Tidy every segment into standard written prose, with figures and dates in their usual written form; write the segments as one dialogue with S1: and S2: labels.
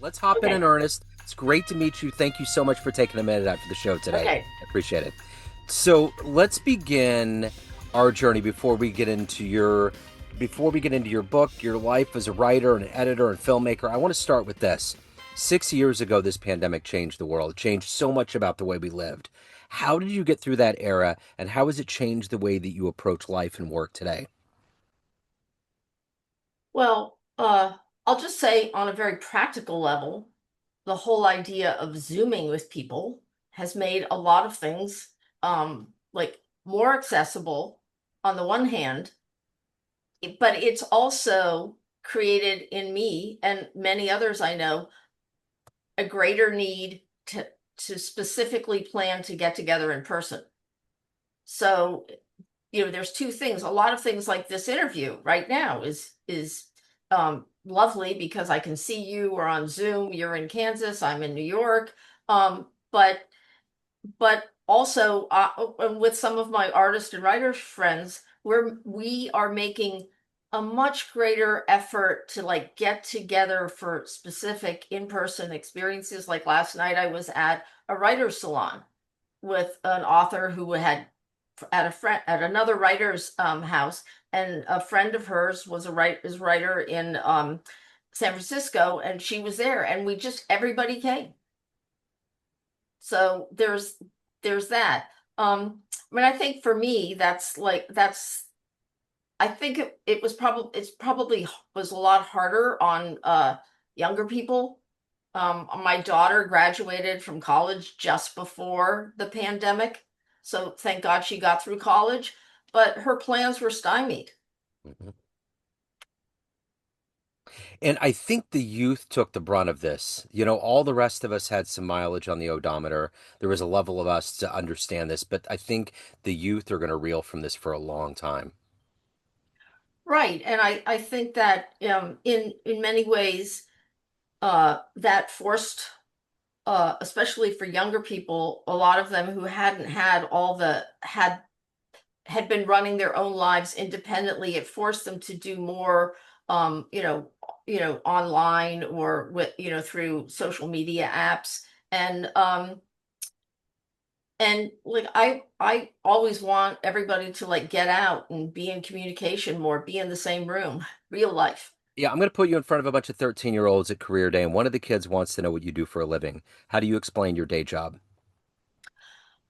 S1: Let's hop in
S2: Okay.
S1: earnest. It's great to meet you. Thank you so much for taking a minute out for the show today.
S2: Okay.
S1: I appreciate it. So let's begin our journey before we get into your book, your life as a writer and an editor and filmmaker. I want to start with this. 6 years ago, this pandemic changed the world. It changed so much about the way we lived. How did you get through that era, and how has it changed the way that you approach life and work today?
S2: Well, I'll just say on a very practical level, the whole idea of Zooming with people has made a lot of things like more accessible on the one hand, but it's also created in me and many others I know a greater need to specifically plan to get together in person. So, there's two things. A lot of things like this interview right now is lovely because I can see you. We're on Zoom. You're in Kansas. I'm in New York. But also with some of my artist and writer friends, we are making a much greater effort to like get together for specific in-person experiences. Like last night, I was at a writer's salon with an author who had at another writer's house, and a friend of hers was a writer in San Francisco, and she was there, and we just everybody came. So there's that. I mean, I think for me, that's I think it's probably was a lot harder on younger people. My daughter graduated from college just before the pandemic, so thank God she got through college, but her plans were stymied.
S1: Mhm. And I think the youth took the brunt of this. All the rest of us had some mileage on the odometer. There was a level of us to understand this, but I think the youth are going to reel from this for a long time.
S2: Right, and I think that in many ways that forced especially for younger people, a lot of them who hadn't had all the had been running their own lives independently. It forced them to do more, um, you know, online or with through social media apps, and like I always want everybody to like get out and be in communication more, be in the same room, real life.
S1: Yeah, I'm going to put you in front of a bunch of 13-year-olds at career day, and one of the kids wants to know what you do for a living. How do you explain your day job?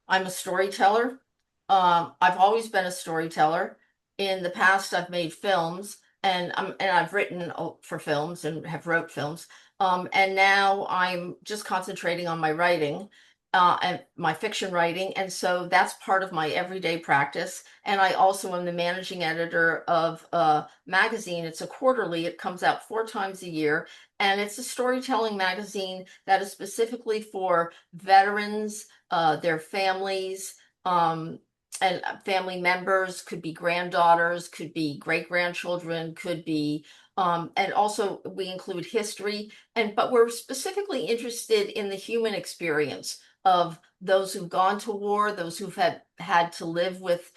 S2: I'm a storyteller. I've always been a storyteller. In the past, I've made films and I've written for films and have wrote films. And now I'm just concentrating on my writing, and my fiction writing. And so that's part of my everyday practice. And I also am the managing editor of a magazine. It's a quarterly. It comes out 4 times a year. And it's a storytelling magazine that is specifically for veterans, their families, and family members, could be granddaughters, could be great grandchildren, could be, and also we include history, but we're specifically interested in the human experience of those who've gone to war, those who've had to live with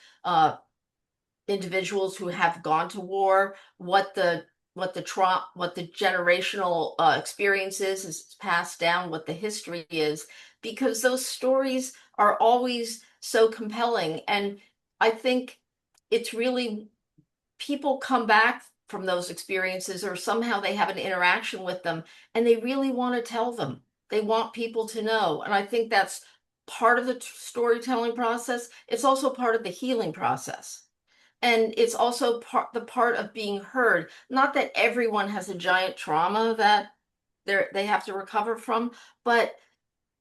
S2: individuals who have gone to war, what the generational experiences is passed down, what the history is, because those stories are always so compelling. And I think it's really people come back from those experiences, or somehow they have an interaction with them, and they really want to tell them. They want people to know. And I think that's part of the storytelling process. It's also part of the healing process. And it's also the part of being heard. Not that everyone has a giant trauma that they have to recover from, but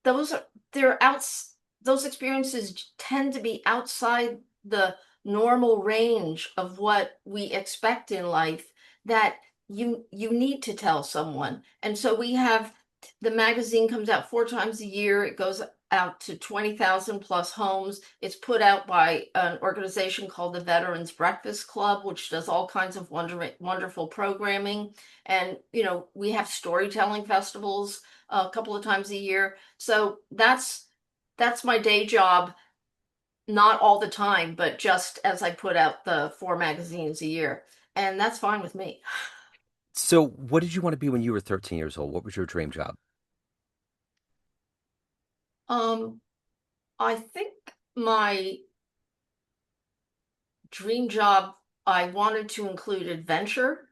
S2: those are they're outs those experiences tend to be outside the normal range of what we expect in life, that you need to tell someone. And so we have the magazine comes out 4 times a year. It goes out to 20,000 plus homes. It's put out by an organization called the Veterans Breakfast Club, which does all kinds of wonderful programming. And we have storytelling festivals a couple of times a year. So that's my day job, not all the time, but just as I put out the 4 magazines a year. And that's fine with me.
S1: So, what did you want to be when you were 13 years old? What was your dream job?
S2: Um, I think my dream job, I wanted to include adventure.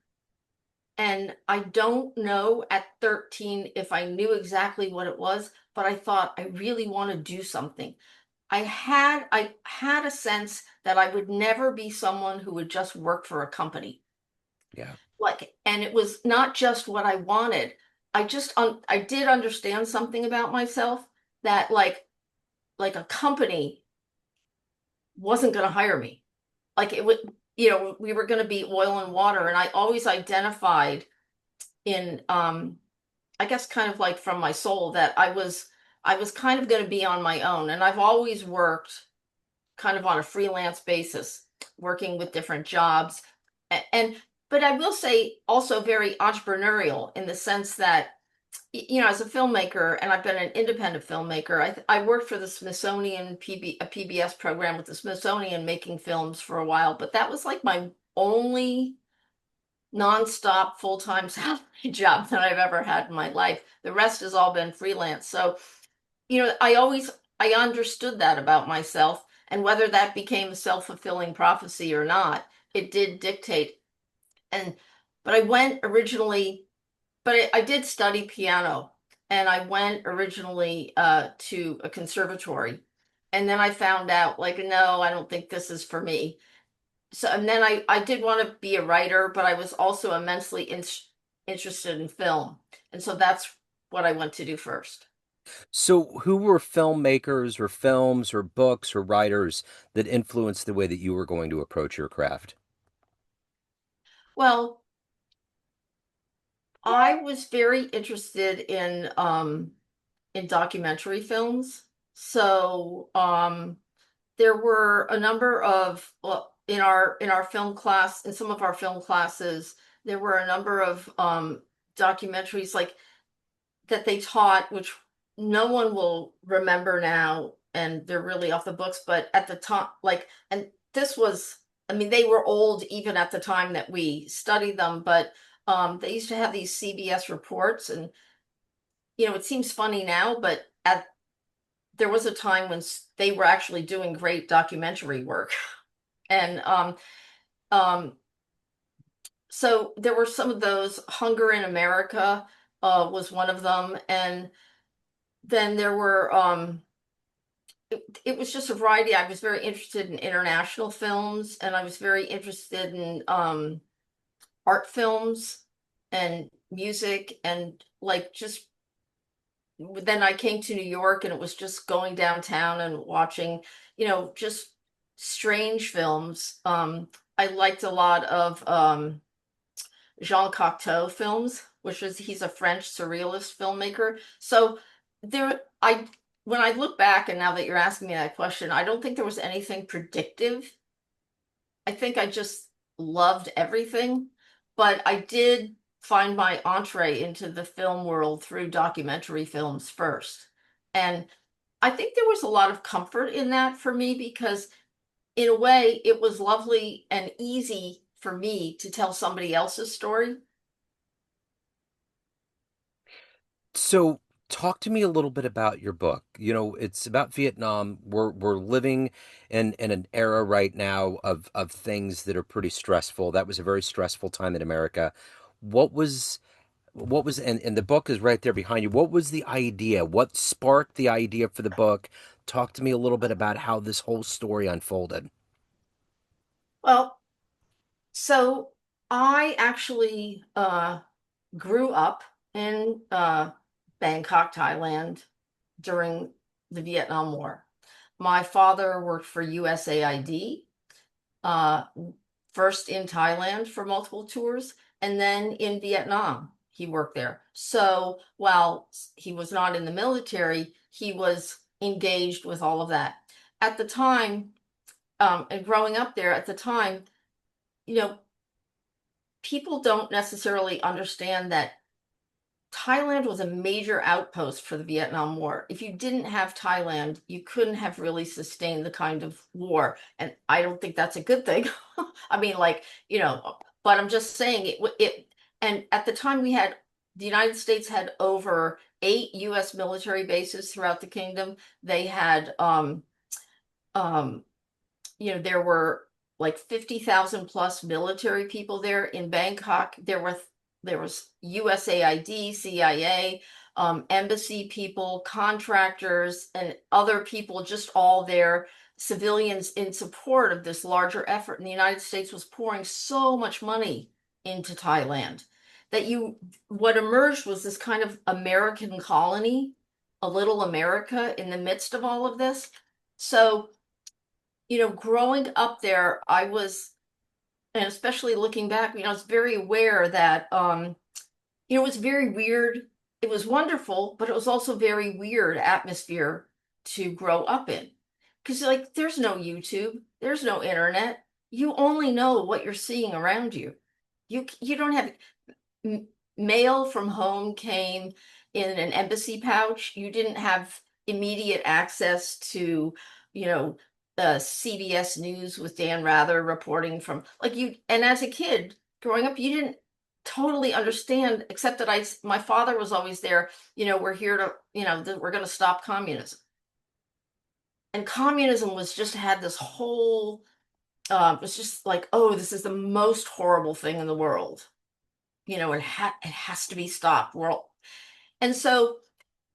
S2: And I don't know at 13 if I knew exactly what it was, but I thought I really want to do something. I had a sense that I would never be someone who would just work for a company.
S1: Yeah.
S2: Like, and it was not just what I wanted. I did understand something about myself that like a company wasn't going to hire me. Like it would, we were going to be oil and water, and I always identified in I guess kind of like from my soul that I was kind of going to be on my own, and I've always worked kind of on a freelance basis, working with different jobs. And but I will say also very entrepreneurial in the sense that as a filmmaker, and I've been an independent filmmaker, I worked for the Smithsonian a PBS program with the Smithsonian making films for a while, but that was like my only nonstop full-time salary job that I've ever had in my life. The rest has all been freelance. So, I understood that about myself, and whether that became a self-fulfilling prophecy or not, it did dictate. And but I went originally, but I did study piano, and I went originally to a conservatory. And then I found out, like, no, I don't think this is for me. So, and then I did want to be a writer, but I was also immensely interested in film. And so that's what I went to do first.
S1: So, who were filmmakers or films or books or writers that influenced the way that you were going to approach your craft?
S2: Well, I was very interested in documentary films. So, there were a number of well, in our film class, in some of our film classes, there were a number of documentaries like that they taught, which no one will remember now, and they're really off the books, but at the time, and this was, I mean, they were old even at the time that we studied them, but they used to have these CBS reports, and it seems funny now, but there was a time when they were actually doing great documentary work. And um, so there were some of those. Hunger in America was one of them, and then there were it was just a variety. I was very interested in international films, and I was very interested in art films and music, and like just then I came to New York, and it was just going downtown and watching, just strange films. I liked a lot of Jean Cocteau films, which is he's a French surrealist filmmaker. So there, I when I look back, and now that you're asking me that question, I don't think there was anything predictive. I think I just loved everything, but I did find my entree into the film world through documentary films first. And I think there was a lot of comfort in that for me because, in a way, it was lovely and easy for me to tell somebody else's story.
S1: So, talk to me a little bit about your book. It's about Vietnam. We're living in an era right now of things that are pretty stressful. That was a very stressful time in America. What was and the book is right there behind you. What was the idea? What sparked the idea for the book? Talk to me a little bit about how this whole story unfolded.
S2: Well, so I actually grew up in Bangkok, Thailand during the Vietnam War. My father worked for USAID, uh, first in Thailand for multiple tours, and then in Vietnam. He worked there. So while he was not in the military, he was engaged with all of that. At the time, and growing up there at the time, you know, people don't necessarily understand that Thailand was a major outpost for the Vietnam War. If you didn't have Thailand, you couldn't have really sustained the kind of war. And I don't think that's a good thing. I mean, but I'm just saying it. And at the time the United States had over 8 US military bases throughout the kingdom. They had um there were like 50,000 plus military people there in Bangkok. There was USAID, CIA, embassy people, contractors, and other people just all there, civilians in support of this larger effort. And the United States was pouring so much money into Thailand that what emerged was this kind of American colony, a little America in the midst of all of this. So growing up there, and especially looking back, I was very aware that, it was very weird. It was wonderful, but it was also very weird atmosphere to grow up in. Because, like, there's no YouTube, there's no internet. You only know what you're seeing around you. You don't have m- mail from home came in an embassy pouch. You didn't have immediate access to, you know, CBS News with Dan Rather reporting from like you. And as a kid growing up, you didn't totally understand, except that my father was always there. We're here to, we're going to stop communism. And communism was just had this whole, it's just like, oh, this is the most horrible thing in the world. It has to be stopped. And so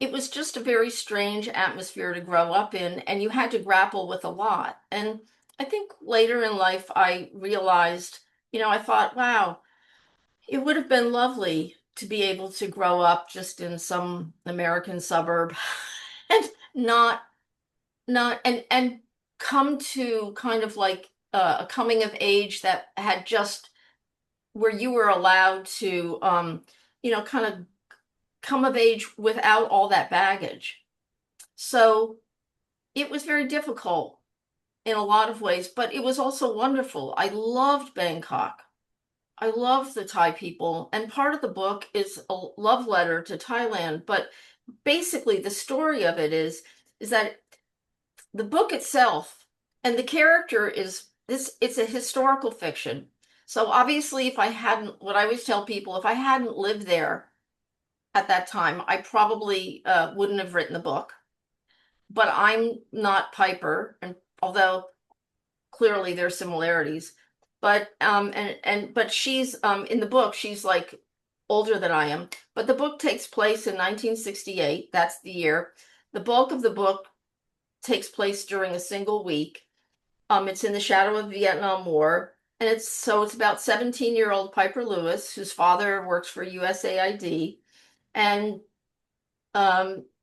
S2: it was just a very strange atmosphere to grow up in, and you had to grapple with a lot. And I think later in life, I realized, I thought, wow, it would have been lovely to be able to grow up just in some American suburb and not, and come to kind of like a coming of age that had just where you were allowed to, kind of come of age without all that baggage. So it was very difficult in a lot of ways, but it was also wonderful. I loved Bangkok. I loved the Thai people, and part of the book is a love letter to Thailand, but basically the story of it is that the book itself and the character is this it's a historical fiction. So obviously if I hadn't what I always tell people, if I hadn't lived there at that time, I probably wouldn't have written the book. But I'm not Piper, and although clearly there's similarities, but she's in the book she's like older than I am. But the book takes place in 1968. That's the year. The bulk of the book takes place during a single week. It's in the shadow of the Vietnam War, and it's about 17-year-old Piper Lewis, whose father works for USAID, and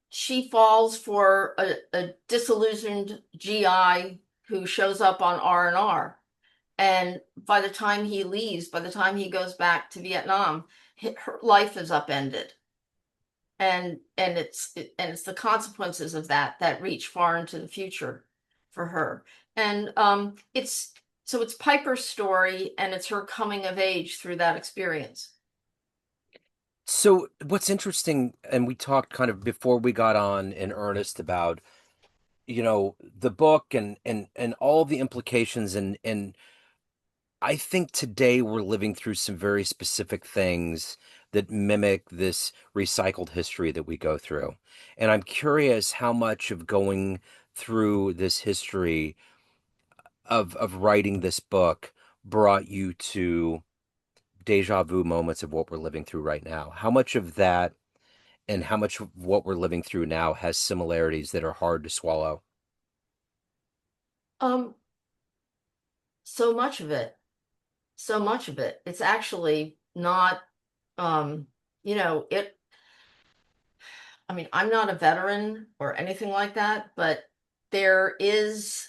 S2: she falls for a disillusioned GI who shows up on R&R. And by the time he leaves, by the time he goes back to Vietnam, her life is upended. And it's the consequences of that reach far into the future for her. And it's Piper's story, and it's her coming of age through that experience.
S1: So what's interesting, and we talked kind of before we got on in earnest about, the book and all the implications and I think today we're living through some very specific things that mimic this recycled history that we go through. And I'm curious how much of going through this history of writing this book brought you to deja vu moments of what we're living through right now. How much of that and how much of what we're living through now has similarities that are hard to swallow?
S2: Um, so much of it, so much of it. It's actually not, um, it I mean, I'm not a veteran or anything like that, but there is,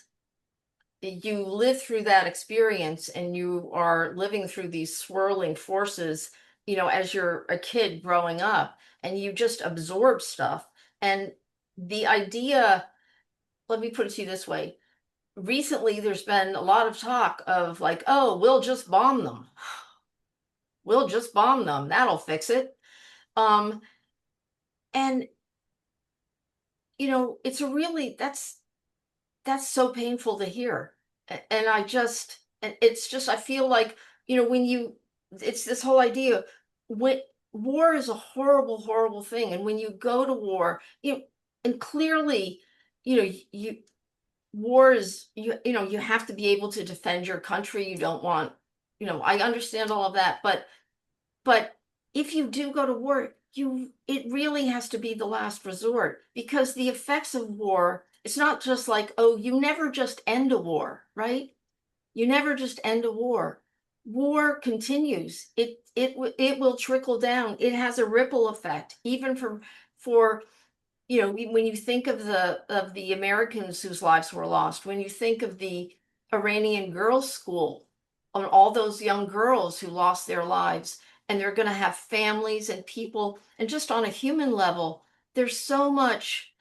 S2: you live through that experience and you are living through these swirling forces, as you're a kid growing up, and you just absorb stuff. And the idea, let me put it to you this way. Recently, there's been a lot of talk of like, oh, we'll just bomb them. We'll just bomb them. That'll fix it. Um, and it's a really that's so painful to hear. And it's just I feel like, when you it's this whole idea, when war is a horrible, horrible thing. And when you go to war, and clearly, you war is you have to be able to defend your country. You don't want, I understand all of that, but if you do go to war, it really has to be the last resort, because the effects of war, it's not just like, oh, you never just end a war, right? You never just end a war. War continues. It will trickle down. It has a ripple effect, even for when you think of the Americans whose lives were lost, when you think of the Iranian girls' school, on all those young girls who lost their lives, and they're going to have families and people, and just on a human level, there's so much.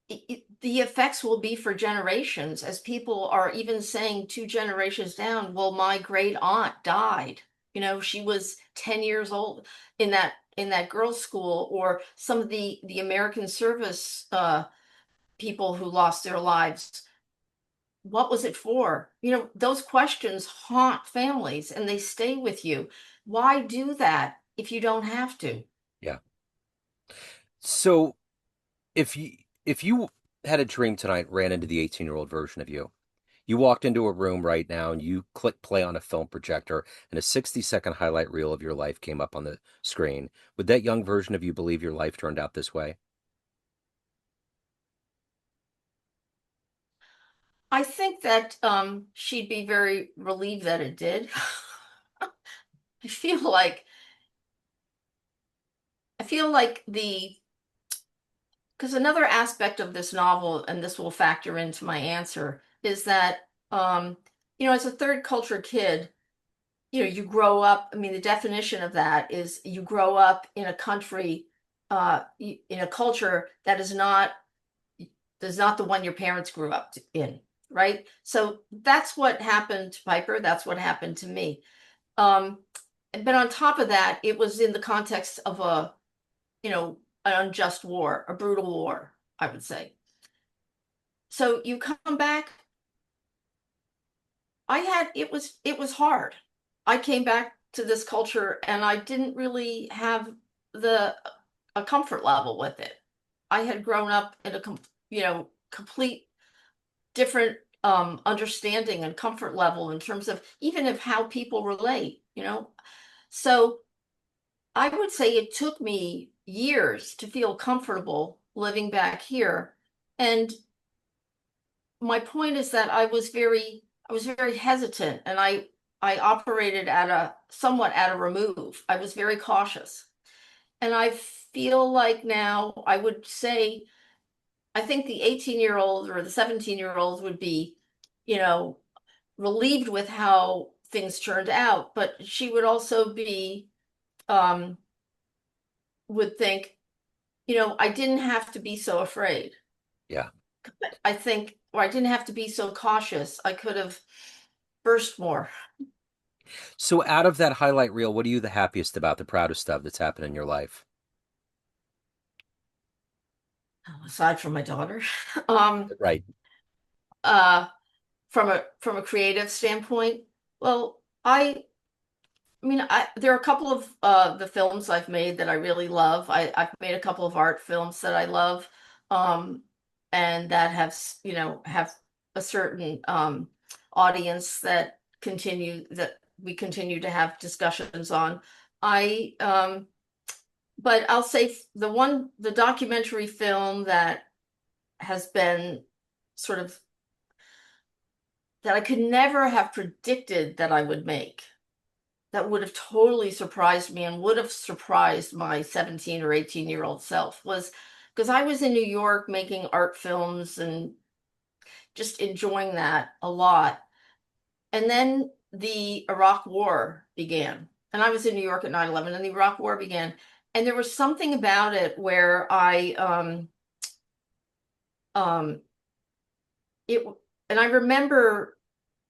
S2: The effects will be for generations, as people are even saying 2 generations down, well, my great aunt died. She was 10 years old in that girls' school, or some of the American service people who lost their lives. What was it for? Those questions haunt families and they stay with you. Why do that if you don't have to?
S1: Yeah. So if you if you had a dream tonight, ran into the 18-year-old version of you, you walked into a room right now and you click play on a film projector and a 60-second highlight reel of your life came up on the screen, would that young version of you believe your life turned out this way?
S2: I think that she'd be very relieved that it did. I feel like I feel like the because another aspect of this novel, and this will factor into my answer, is that as a third culture kid, you grow up. I mean, the definition of that is you grow up in a country, in a culture that is not the one your parents grew up in, right? So that's what happened to Piper. That's what happened to me. Um, but on top of that, it was in the context of an unjust war, a brutal war, I would say. So you come back, it was hard. I came back to this culture and I didn't really have the a comfort level with it. I had grown up in a complete different understanding and comfort level in terms of even of how people relate. So I would say it took me years to feel comfortable living back here. And my point is that I was very hesitant, and I operated at a somewhat at a remove. I was very cautious. And I feel like now I would say I think the 18-year-old or the 17-year-old would be, you know, relieved with how things turned out, but she would also be um would think, I didn't have to be so afraid.
S1: Yeah.
S2: I think, or I didn't have to be so cautious. I could have burst more.
S1: So out of that highlight reel, what are you the happiest about, the proudest of that's happened in your life?
S2: Aside from my daughter. Um,
S1: Right.
S2: uh, from a creative standpoint, well, I mean, there are a couple of the films I've made that I really love. I've made a couple of art films that I love, um, and that have a certain audience that we continue to have discussions on. I But I'll say the documentary film that has been sort of that I could never have predicted that I would make, that would have totally surprised me and would have surprised my 17 or 18-year-old self, was because I was in New York making art films and just enjoying that a lot. And then the Iraq War began. And I was in New York at 9/11, and the Iraq War began. And there was something about it where um it and I remember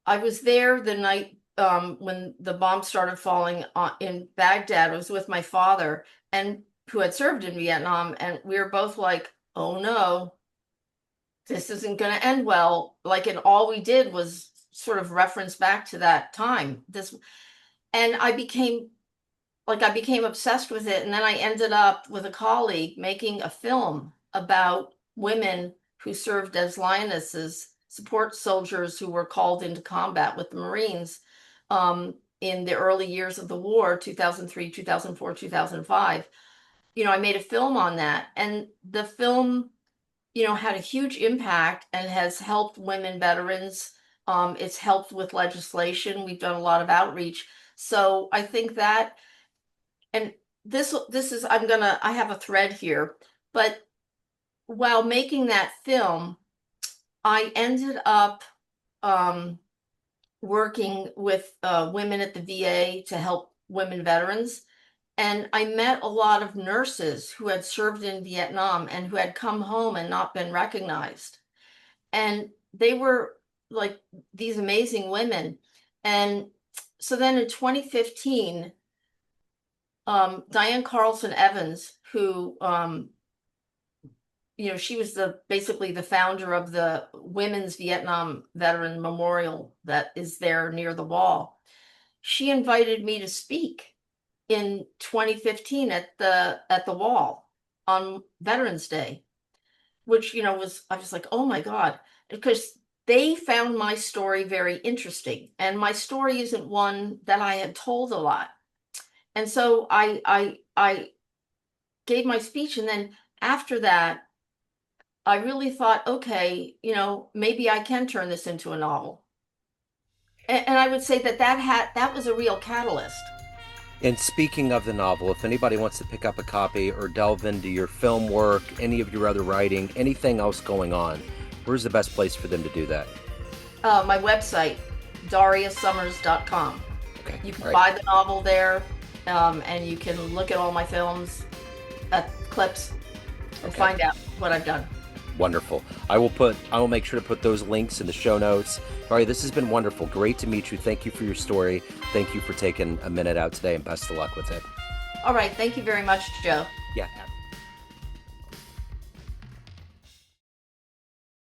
S2: I was there the night when the bomb started falling in Baghdad. I was with my father, and who had served in Vietnam, and we were both like, "Oh no, this isn't going to end well." Like, and all we did was sort of reference back to that time. And I became like I became obsessed with it. And then I ended up with a colleague making a film about women who served as lionesses, support soldiers who were called into combat with the Marines in the early years of the war, 2003, 2004, 2005. I made a film on that. And the film, had a huge impact and has helped women veterans. It's helped with legislation. We've done a lot of outreach. So I think that, and this is, I have a thread here, but while making that film, I ended up um, working with women at the VA to help women veterans. And I met a lot of nurses who had served in Vietnam and who had come home and not been recognized. And they were like these amazing women. And so then in 2015, Diane Carlson Evans, who she was basically the founder of the Women's Vietnam Veteran Memorial that is there near the wall. She invited me to speak in 2015 at the wall on Veterans Day, which I was like, oh my God, because they found my story very interesting, and my story isn't one that I had told a lot. And so I gave my speech, and then after that, I really thought, okay, maybe I can turn this into a novel. And I would say that was a real catalyst.
S1: And speaking of the novel, if anybody wants to pick up a copy or delve into your film work, any of your other writing, anything else going on, where's the best place for them to do that?
S2: My website, dariasommers.com.
S1: Okay.
S2: You can
S1: All
S2: buy
S1: right.
S2: the novel there, and you can look at all my films, clips, and
S1: Okay.
S2: find out what I've done.
S1: Wonderful. I will make sure to put those links in the show notes. All right, this has been wonderful. Great to meet you. Thank you for your story. Thank you for taking a minute out today, and best of luck with it.
S2: All right. Thank you very much, Joe.
S1: Yeah.